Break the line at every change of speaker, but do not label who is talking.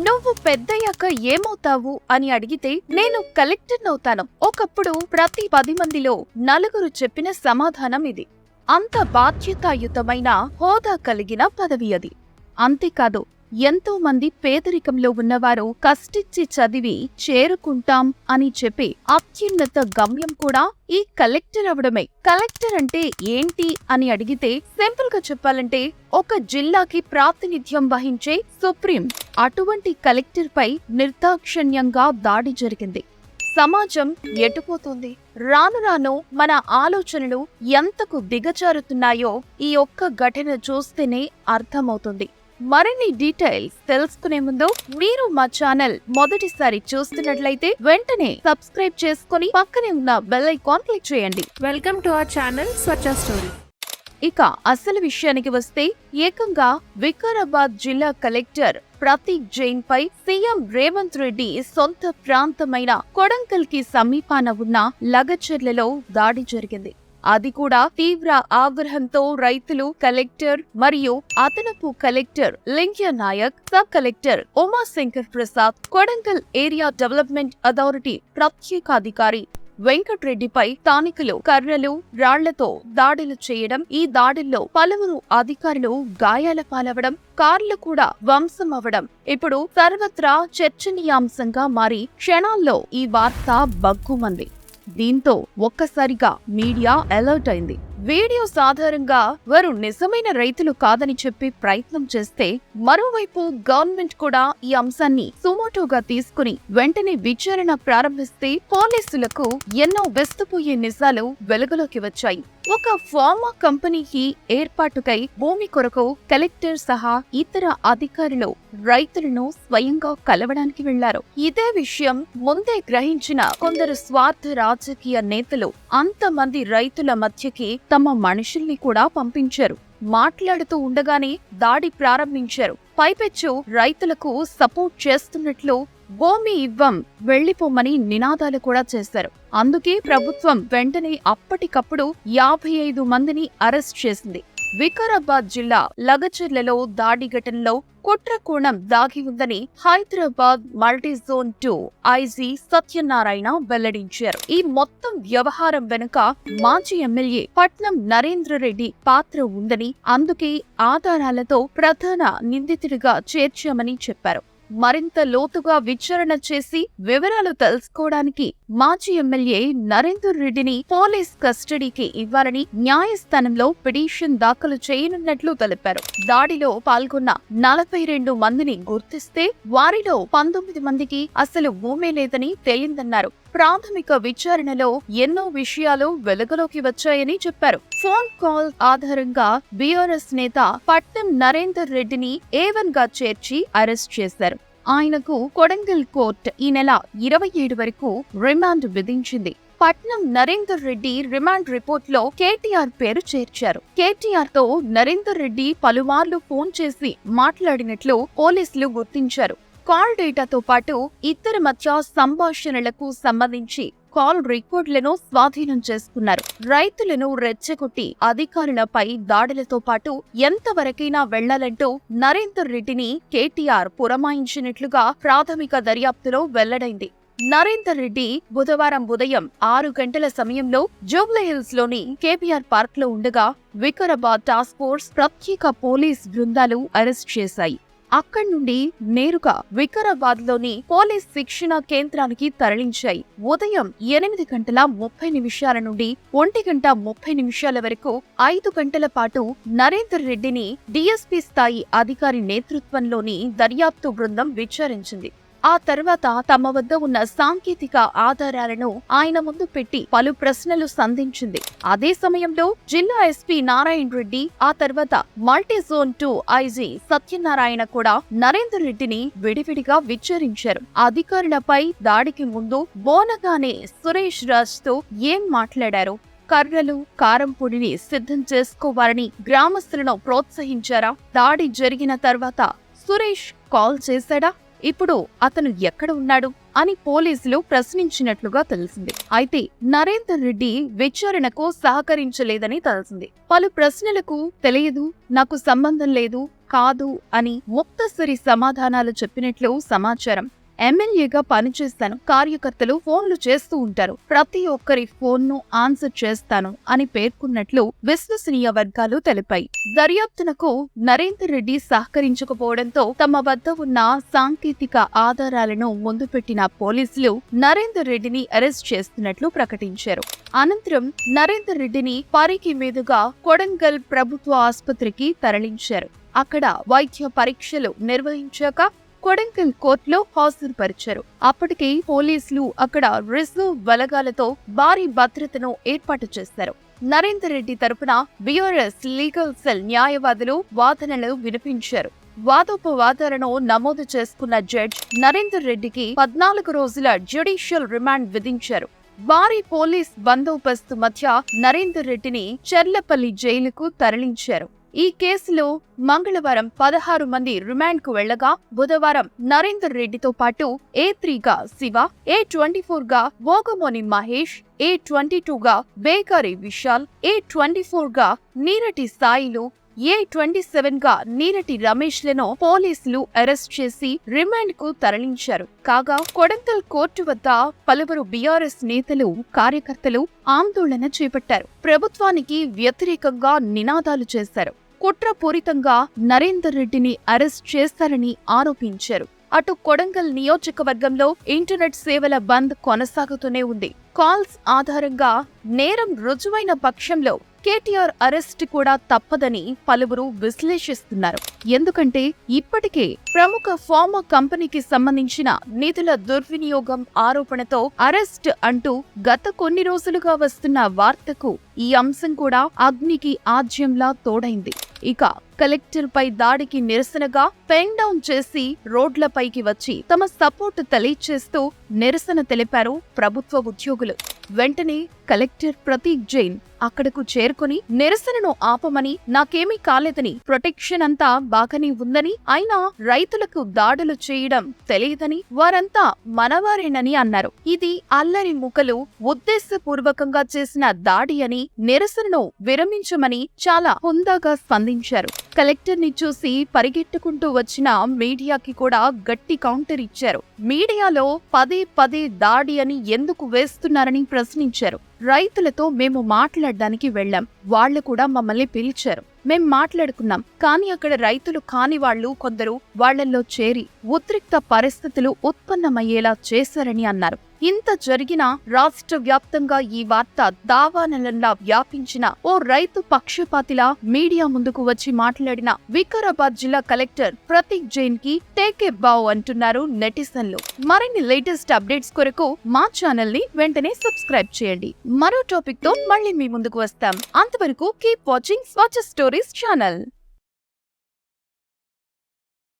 నువ్వు పెద్దయ్యాక ఏమవుతావు అని అడిగితే నేను కలెక్టర్నవుతాను. ఒకప్పుడు ప్రతి 10 మందిలో నలుగురు చెప్పిన సమాధానం ఇది. అంత బాధ్యతాయుతమైన హోదా కలిగిన పదవి అది. అంతేకాదు, ఎంతో మంది పేదరికంలో ఉన్నవారు కష్టించి చదివి చేరుకుంటాం అని చెప్పి అత్యున్నత గమ్యం కూడా ఈ కలెక్టర్ అవడమే. కలెక్టర్ అంటే ఏంటి అని అడిగితే సింపుల్ గా చెప్పాలంటే ఒక జిల్లాకి ప్రాతినిధ్యం వహించే సుప్రీం. అటువంటి కలెక్టర్ పై నిర్దాక్షిణ్యంగా దాడి జరిగింది. సమాజం ఎటుపోతుంది? రాను రాను మన ఆలోచనలు ఎంతకు దిగజారుతున్నాయో ఈ ఒక్క ఘటన చూస్తేనే అర్థమవుతుంది. మరిన్ని డీటెయిల్స్ తెలుసుకునే ముందు మీరు మా ఛానల్ మొదటిసారి చూస్తున్నట్లయితే వెంటనే సబ్స్క్రైబ్ చేసుకుని పక్కనే ఉన్న బెల్ ఐకాన్ క్లిక్ చేయండి.
Welcome to our channel Swachh story.
ఇక అసలు విషయానికి వస్తే, ఏకంగా వికారాబాద్ జిల్లా కలెక్టర్ ప్రతీక్ జైన్ పై సీఎం రేవంత్ రెడ్డి సొంత ప్రాంతమైన కొడంగల్ కి సమీపాన ఉన్న లగచర్లలో దాడి జరిగింది. అది కూడా తీవ్ర ఆగ్రహంతో రైతులు, కలెక్టర్ మరియు అదనపు collector Lingya Naik, sub collector Umashankar Prasad, Kodangal area development authority ప్రత్యేకాధికారి వెంకట్రెడ్డిపై స్థానికులు కర్రలు, రాళ్లతో దాడులు చేయడం, ఈ దాడుల్లో పలువురు అధికారులు గాయాల పాలవడం, కార్లు కూడా ధ్వంసం అవ్వడం ఇప్పుడు సర్వత్రా చర్చనీయాంశంగా మారి క్షణాల్లో ఈ వార్త బగ్గుమంది. దీంతో ఒక్కసారిగా మీడియా అలర్ట్ అయింది. వీడియోస్ ఆధారంగా వారు నిజమైన రైతులు కాదని చెప్పి ప్రయత్నం చేస్తే, మరోవైపు గవర్నమెంట్ కూడా ఈ అంశాన్ని సుమోటోగా తీసుకుని వెంటనే విచారణ ప్రారంభిస్తే పోలీసులకు ఎన్నో వెస్తుపోయే నిజాలు వెలుగులోకి వచ్చాయి. ఒక ఫార్మా కంపెనీకి ఏర్పాటుకై భూమి కొరకు కలెక్టర్ సహా ఇతర అధికారులు రైతులను స్వయంగా కలవడానికి వెళ్లారు. ఇదే విషయం ముందే గ్రహించిన కొందరు స్వార్థ రాజకీయ నేతలు అంతమంది రైతుల మధ్యకి తమ మనుషుల్ని కూడా పంపించారు. మాట్లాడుతూ ఉండగానే దాడి ప్రారంభించారు. పైపెచ్చు రైతులకు సపోర్ట్ చేస్తున్నట్లు భూమి ఇవ్వం, వెళ్లిపోమని నినాదాలు కూడా చేశారు. అందుకే ప్రభుత్వం వెంటనే అప్పటికప్పుడు 55 మందిని అరెస్ట్ చేసింది. వికారాబాద్ జిల్లా లగచర్లలో దాడి ఘటనలో కుట్రకోణం దాగి ఉందని హైదరాబాద్ మల్టీజోన్ 2 ఐజీ సత్యనారాయణ వెల్లడించారు. ఈ మొత్తం వ్యవహారం వెనుక మాజీ ఎమ్మెల్యే పట్నం నరేంద్ర రెడ్డి పాత్ర ఉందని, అందుకే ఆధారాలతో ప్రధాన నిందితుడిగా చేర్చామని చెప్పారు. మరింత లోతుగా విచారణ చేసి వివరాలు తెలుసుకోవడానికి మాజీ ఎమ్మెల్యే నరేందర్ రెడ్డిని పోలీస్ కస్టడీకి ఇవ్వాలని న్యాయస్థానంలో పిటిషన్ దాఖలు చేయనున్నట్లు తెలిపారు. దాడిలో పాల్గొన్న 42 మందిని గుర్తిస్తే వారిలో 19 మందికి అసలు భూమే లేదని తేలిందన్నారు. ప్రాథమిక విచారణలో ఎన్నో విషయాలు వెలుగులోకి వచ్చాయని చెప్పారు. ఫోన్ కాల్ ఆధారంగా బీఆర్ఎస్ నేత పట్నం నరేందర్ రెడ్డిని A1 గా చేర్చి అరెస్ట్ చేశారు. ఆయనకు కొడంగల్ కోర్టు ఈ నెల 27 వరకు రిమాండ్ విధించింది. పట్నం నరేందర్ రెడ్డి రిమాండ్ రిపోర్ట్ లో కేటీఆర్ పేరు చేర్చారు. కేటీఆర్ తో నరేందర్ రెడ్డి పలుమార్లు ఫోన్ చేసి మాట్లాడినట్లు పోలీసులు గుర్తించారు. కాల్ డేటాతో పాటు ఇద్దరి మధ్య సంభాషణలకు సంబంధించి కాల్ రికార్డులను స్వాధీనం చేసుకున్నారు. రైతులను రెచ్చగొట్టి అధికారులపై దాడులతో పాటు ఎంతవరకైనా వెళ్లాలంటూ నరేందర్ రెడ్డిని కేటీఆర్ పురమాయించినట్లుగా ప్రాథమిక దర్యాప్తులో వెల్లడైంది. నరేందర్ రెడ్డి బుధవారం ఉదయం 6 గంటల సమయంలో జూబ్లీహిల్స్ లోని కేబీఆర్ పార్క్ లో ఉండగా వికారాబాద్ టాస్క్ ఫోర్స్ ప్రత్యేక పోలీస్ బృందాలు అరెస్ట్ చేశాయి. అక్కడి నుండి నేరుగా వికారాబాద్ లోని పోలీస్ శిక్షణ కేంద్రానికి తరలించాయి. ఉదయం 8:30 నుండి 1:30 వరకు 5 గంటల పాటు నరేందర్ రెడ్డిని డీఎస్పీ స్థాయి అధికారి నేతృత్వంలోని దర్యాప్తు బృందం విచారించింది. ఆ తర్వాత తమ వద్ద ఉన్న సాంకేతిక ఆధారాలను ఆయన ముందు పెట్టి పలు ప్రశ్నలు సంధించింది. అదే సమయంలో జిల్లా ఎస్పీ నారాయణ రెడ్డి, ఆ తర్వాత మల్టీజోన్ 2 ఐజీ సత్యనారాయణ కూడా నరేందర్ రెడ్డిని విడివిడిగా విచారించారు. అధికారులపై దాడికి ముందు బోనగానే సురేష్ రాజ్ తో ఏం మాట్లాడారు? కర్రలు, కారం పొడిని సిద్ధం చేసుకోవాలని గ్రామస్తులను ప్రోత్సహించారా? దాడి జరిగిన తర్వాత సురేష్ కాల్ చేశాడా? ఇప్పుడు అతను ఎక్కడ ఉన్నాడు అని పోలీసులు ప్రశ్నించినట్లుగా తెలిసింది. అయితే నరేందర్ రెడ్డి విచారణకు సహకరించలేదని తెలిసింది. పలు ప్రశ్నలకు తెలియదు, నాకు సంబంధం లేదు, కాదు అని ముక్తసరి సమాధానాలు చెప్పినట్లు సమాచారం. ఎమ్మెల్యేగా పనిచేస్తాను, కార్యకర్తలు ఫోన్లు చేస్తూ ఉంటారు, ప్రతి ఒక్కరి ఫోన్ను ఆన్సర్ చేస్తాను అని పేర్కొన్నట్లు విశ్వసనీయ వర్గాలు తెలిపాయి. దర్యాప్తునకు నరేందర్ రెడ్డి సహకరించకపోవడంతో తమ వద్ద ఉన్న సాంకేతిక ఆధారాలను ముందు పెట్టిన పోలీసులు నరేందర్ రెడ్డిని అరెస్ట్ చేస్తున్నట్లు ప్రకటించారు. అనంతరం నరేందర్ రెడ్డిని పారికి మీదుగా కొడంగల్ ప్రభుత్వ ఆసుపత్రికి తరలించారు. అక్కడ వైద్య పరీక్షలు నిర్వహించాక కొడంగల్ కోర్టులో హాజరుపరిచారు. అప్పటికే పోలీసులు అక్కడ రిజర్వ్ బలగాలతో భారీ భద్రతను ఏర్పాటు చేశారు. నరేందర్ రెడ్డి తరపున బీఆర్ఎస్ లీగల్ సెల్ న్యాయవాదులు వాదనలు వినిపించారు. వాదోపవాదాలను నమోదు చేసుకున్న జడ్జ్ నరేందర్ రెడ్డికి 14 రోజుల జ్యుడిషియల్ రిమాండ్ విధించారు. భారీ పోలీస్ బందోబస్తు మధ్య నరేందర్ రెడ్డిని చెర్లపల్లి జైలుకు తరలించారు. ఈ కేసులో మంగళవారం 16 మంది రిమాండ్ కు వెళ్లగా బుధవారం నరేందర్ రెడ్డితో పాటు A3 గా శివ, A24 గా మోగమోని మహేష్, A22 గా బేకారి విశాల్, A24 గా నీరటి సాయిలు, A27 గా నీరటి రమేష్ లను పోలీసులు అరెస్ట్ చేసి రిమాండ్ కు తరలించారు. కాగా కొడంగల్ కోర్టు వద్ద పలువురు బీఆర్ఎస్ నేతలు, కార్యకర్తలు ఆందోళన చేపట్టారు. ప్రభుత్వానికి వ్యతిరేకంగా నినాదాలు చేశారు. కుట్రపూరితంగా నరేందర్ రెడ్డిని అరెస్ట్ చేస్తారని ఆరోపించారు. అటు కొడంగల్ నియోజకవర్గంలో ఇంటర్నెట్ సేవల బంద్ కొనసాగుతూనే ఉంది. కాల్స్ ఆధారంగా నేరం రుజువైన పక్షంలో కేటీఆర్ అరెస్ట్ కూడా తప్పదని పలువురు విశ్లేషిస్తున్నారు. ఎందుకంటే ఇప్పటికే ప్రముఖ ఫార్మా కంపెనీకి సంబంధించిన నిధుల దుర్వినియోగం ఆరోపణతో అరెస్ట్ అంటూ గత కొన్ని రోజులుగా వస్తున్న వార్తకు ఈ అంశం కూడా అగ్నికి ఆజ్యంలా తోడైంది. ఇక కలెక్టర్ పై దాడికి నిరసనగా పెన్ డౌన్ చేసి రోడ్లపైకి వచ్చి తమ సపోర్టు తెలియచేస్తూ నిరసన తెలిపారు ప్రభుత్వ ఉద్యోగులు. వెంటనే కలెక్టర్ ప్రతీక్ జైన్ అక్కడకు చేరుకుని నిరసనను ఆపమని, నాకేమీ కాలేదని, ప్రొటెక్షన్ అంతా బాగానే ఉందని, అయినా రైతులకు దాడులు చేయడం తెలియదని, వారంతా మనవారేనని అన్నారు. ఇది అల్లరి ముకలు ఉద్దేశపూర్వకంగా చేసిన దాడి అని, నిరసనను విరమించమని చాలా హుందాగా స్పందించారు. కలెక్టర్ ని చూసి పరిగెట్టుకుంటూ వచ్చిన మీడియాకి కూడా గట్టి కౌంటర్ ఇచ్చారు. మీడియాలో పదే పదే దాడి అని ఎందుకు వేస్తున్నారని ప్రశ్నించారు. రైతులతో మేము మాట్లాడడానికి వెళ్లాం, వాళ్లు కూడా మమ్మల్ని పిలిచారు, మేం మాట్లాడుకున్నాం. కానీ అక్కడ రైతులు కాని వాళ్లు కొందరు వాళ్లలో చేరి ఉద్రిక్త పరిస్థితులు ఉత్పన్నమయ్యేలా చేశారని అన్నారు. ఇంత జరిగినా రాష్ట్ర వ్యాప్తంగా ఈ వార్త దావానలంలా వ్యాపించిన ఓ రైతు పక్షపాతిలా మీడియా ముందుకు వచ్చి మాట్లాడిన వికారాబాద్ జిల్లా కలెక్టర్ ప్రతీక్ జైన్ కి టేక్ ఏ బావ్ అంటున్నారు నెటిజన్లు. మరిన్ని లేటెస్ట్ అప్డేట్స్ కొరకు మా ఛానల్ ని వెంటనే సబ్స్క్రైబ్ చేయండి. మరో టాపిక్ తో మళ్ళీ మీ ముందుకు వస్తాం. అంతవరకు కీప్ వాచింగ్ స్వచ్ఛ స్టోరీస్ ఛానల్.